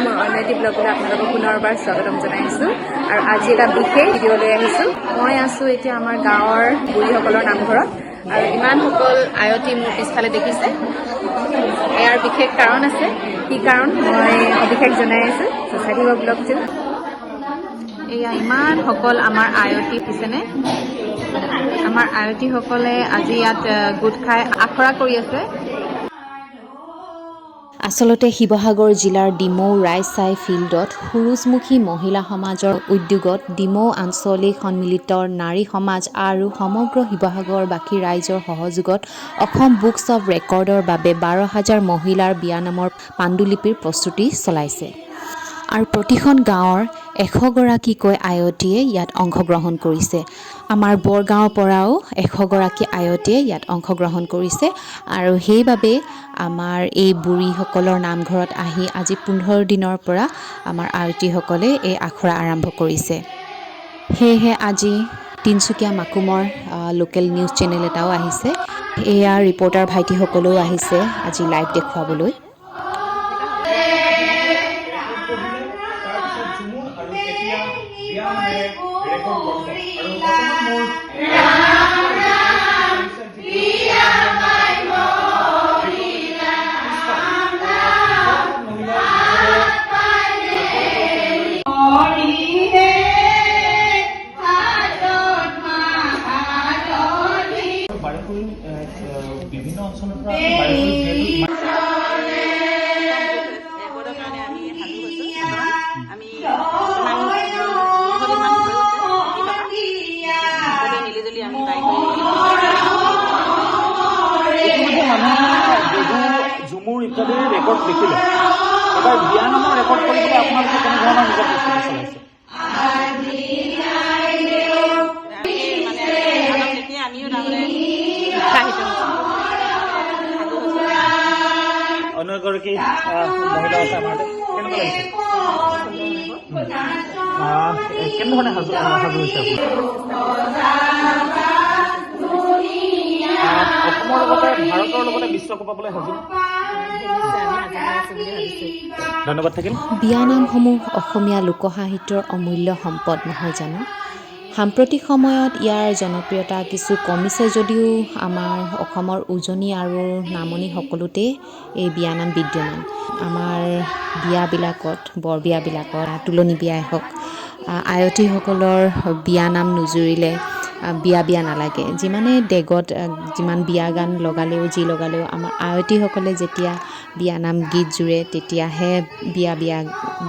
মোৰ অন্য এটি ব্লগলৈ আপোনালোকক পুনৰবাৰ স্বাগতম জনাইছোঁ আৰু আজি এটা বিশেষ ভিডিঅ' লৈ আহিছোঁ। মই আছোঁ এতিয়া আমাৰ গাঁৱৰ বুঢ়ীসকলৰ নামঘৰত আৰু ইমানসকল আয়তী মোৰ পিছফালে দেখিছে। ইয়াৰ বিশেষ কাৰণ আছে, কি কাৰণ মই সবিশেষ জনাই আছোঁ। চাই থাকিব ব্লগটো। এয়া ইমানসকল আমাৰ আয়তী দিছেনে, আমাৰ আয়তীসকলে আজি ইয়াত গোট খাই আখৰা কৰি আছে। আচলতে শিৱসাগৰ জিলাৰ ডিমৌ ৰাইচাই ফিল্ডত সুৰুজমুখী মহিলা সমাজৰ উদ্যোগত ডিমৌ আঞ্চলিক সন্মিলিত নাৰী সমাজ আৰু সমগ্ৰ শিৱসাগৰবাসী ৰাইজৰ সহযোগত অসম বুকছ অৱ ৰেকৰ্ডৰ বাবে 12,000 মহিলাৰ বিয়ানামৰ পাণ্ডুলিপিৰ প্ৰস্তুতি চলাইছে। আৰু প্ৰতিখন গাঁৱৰ 100গৰাকীকৈ আয়তীয়ে ইয়াত অংশগ্ৰহণ কৰিছে। আমাৰ বৰগাঁৱৰ পৰাও 100গৰাকী আয়তীয়ে ইয়াত অংশগ্ৰহণ কৰিছে আৰু সেইবাবে আমাৰ এই বুঢ়ীসকলৰ নামঘৰত আহি আজি 15 দিনৰ পৰা আমাৰ আয়তীসকলে এই আখৰা আৰম্ভ কৰিছে। সেয়েহে আজি তিনিচুকীয়া মাকুমৰ লোকেল নিউজ চেনেল এটাও আহিছে। এয়া ৰিপৰ্টাৰ ভাইটিসকলেও আহিছে আজি লাইভ দেখুৱাবলৈ। বিভিন্ন অঞ্চলৰ পৰা ঝুমুৰ ইত্যাদিৰ ৰেকৰ্ড দেখিলে, এবাৰ বিয়া নামৰ ৰেকৰ্ড কৰিবলৈ আপোনালোকে কেনেধৰণৰ নিজৰ প্ৰস্তুতি চলাইছে? অন্য এগৰাকী মহিলা আছে আমাৰ, কেনেকুৱা লাগিছে? কেনেধৰণে সাজু হৈছে অসমৰ লগতে ভাৰতৰ লগতে বিশ্বকাপ পাবলৈ সাজু? ধন্যবাদ থাকিল। বিয়ানামসমূহ অসমীয়া লোকসাহিত্যৰ অমূল্য সম্পদ নহয় জানো? সাম্প্ৰতিক সময়ত ইয়াৰ জনপ্ৰিয়তা কিছু কমিছে যদিও আমাৰ অসমৰ উজনি আৰু নামনি সকলোতে এই বিয়ানাম বিদ্যমান। আমাৰ বিয়াবিলাকত, বৰ বিয়াবিলাকত, তোলনি বিয়াই হওক, আয়তীসকলৰ বিয়ানাম নুজুৰিলে বিয়া নালাগে। যিমানে ডেগত যিমান বিয়া গান লগালেও যি লগালেও আমাৰ আয়তীসকলে যেতিয়া বিয়ানাম গীত জুৰে তেতিয়াহে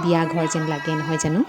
বিয়া ঘৰ যেন লাগে নহয় জানো?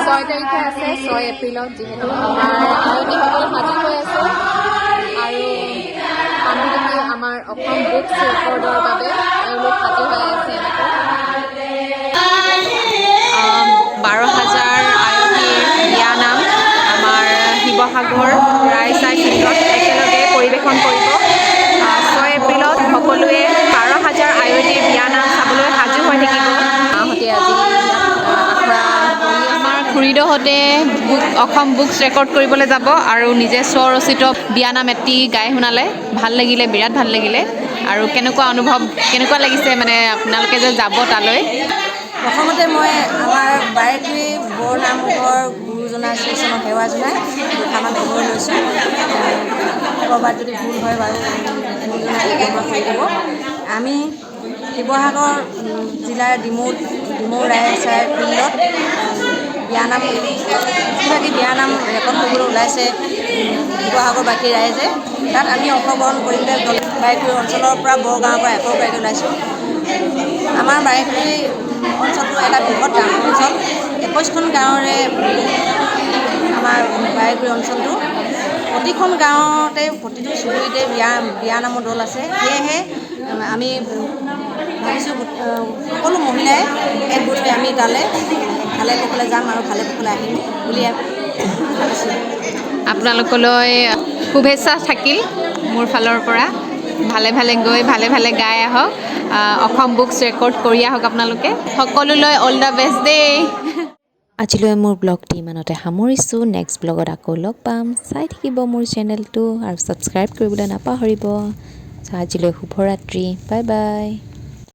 ছয় তাৰিখে আছে, 6 এপ্ৰিলত, যিহেতু আমাৰ আয়তীসকল সাজু হৈ আছে আৰু পাণ্ডুলিপি আমাৰ অসম বুকছ ৰেকৰ্ডৰ বাবে তেওঁলোক সাজু হৈ আছে। 12,000 আয়তীৰ বিয়ানাম আমাৰ শিৱসাগৰ ৰাইচাই ফিল্ডত একেলগে পৰিৱেশন কৰিব। 6 এপ্ৰিলত সকলোৱে 12,000 আয়তীৰ বিয়ানাম চাবলৈ সাজু হৈ থাকিব। মাহঁতে আজি আমাৰ খুৰীদেউহঁতে অসম বুকছ ৰেকৰ্ড কৰিবলৈ যাব আৰু নিজে স্বৰচিত বিয়ানাম এটি গাই শুনালে। ভাল লাগিলে, বিৰাট ভাল লাগিলে। আৰু কেনেকুৱা লাগিছে মানে আপোনালোকে যে যাব তালৈ? প্ৰথমতে মই আমাৰ বাৰেকুৰি বৰ নামঘৰ গুৰুজনাৰ শ্ৰীচৰণত সেৱা জনাই দুটামান খবৰ লৈছোঁ। ক'ৰবাত যদি ভুল হয় বাৰু গুৰুজনাই ক্ষমা কৰি দিব। আমি শিৱসাগৰ জিলাৰ ডিমৌ ৰাইচাই ফিল্ডত বিয়ানাম বিয়ানাম ৰেকৰ্ড কৰিবলৈ ওলাইছে শিৱসাগৰবাসী ৰাইজে। তাত আমি অংশগ্ৰহণ কৰিবলৈ বাৰেকুৰি অঞ্চলৰ পৰা বৰগাঁৱৰ পৰা 100গৰাকী ওলাইছোঁ। আমাৰ বাৰেকুৰি অঞ্চলটো এটা বৃহৎ গাঁও অঞ্চল 21খন গাঁৱৰে আমাৰ বাৰেকুৰি অঞ্চলটো প্ৰতিখন গাঁৱতে প্ৰতিটো চুবুৰীতে বিয়া নামৰ দল আছে সেয়েহে আমি ভাবিছোঁ সকলো মহিলাই একগোট হৈ আমি তালৈ ভালে কুশলে যাম আৰু ভালে কুশলে আহিম বুলি ভাবিছোঁ আপোনালোকলৈ শুভেচ্ছা থাকিল মোৰ ফালৰ পৰা ভালে ভালে গৈ ভালে ভালে গাই আহক অসম বুকছ ৰেকৰ্ড কৰি আহক আপোনালোকে সকলোলৈ অল দ্য বেষ্ট দেই আজিলৈ মোৰ ব্লগটি ইমানতে সামৰিছোঁ নেক্সট ব্লগত আকৌ লগ পাম চাই থাকিব মোৰ চেনেলটো আৰু ছাবস্ক্ৰাইব কৰিবলৈ নাপাহৰিব আজিলৈ শুভৰাত্ৰি বাই বাই